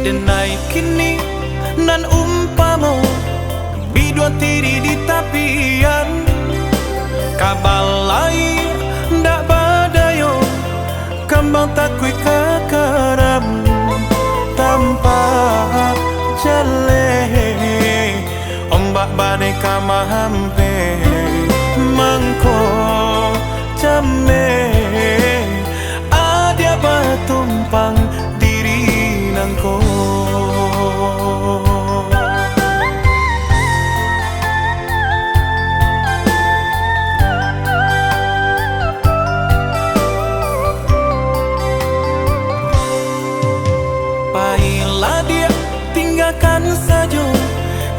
denai kini nan umpamo bidua tiri di tapian kabalai ndak badayo kembang takui kekaram tanpa jale ombak badai kamahampe mangko jame adia batumpang diri nangko. Baiklah dia tinggalkan saja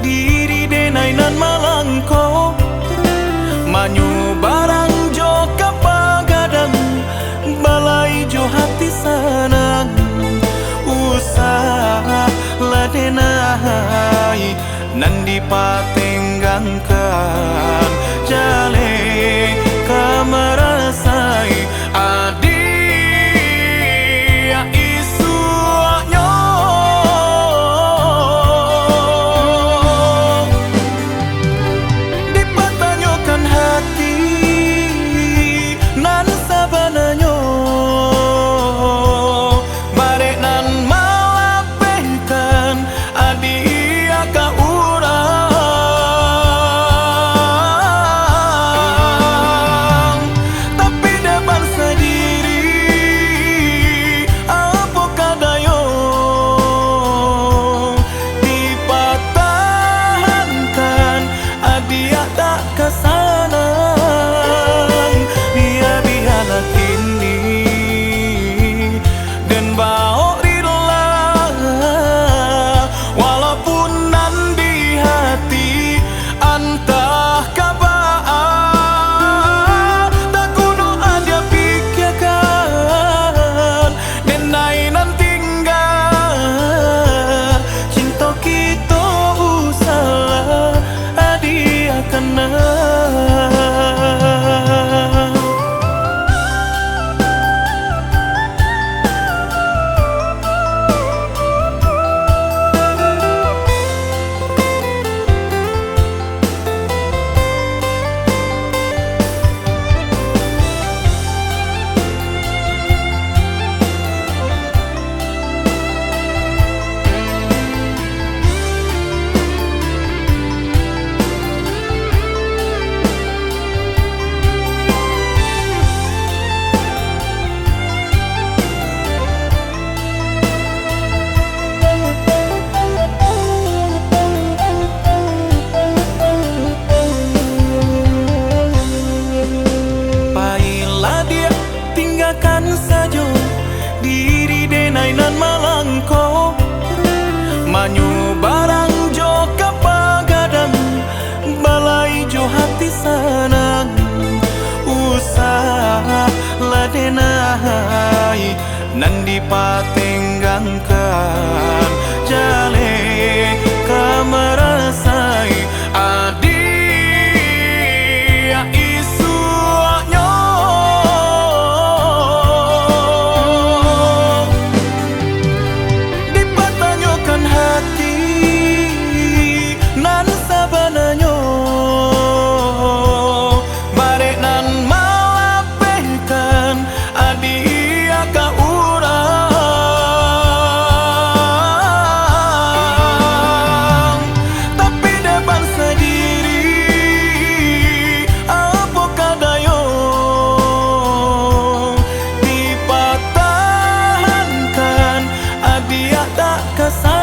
diri denai nan malangko manyu barang jo kapagadang balai jo hati sanang usaha la denai nan dipatenggangkan jale kamarasai adi saja diri denai nan malangko manyu barang jo kapagadang balai jo hati sanang usaha la denai nan dipatenggangkan jale kamarasai adi kesal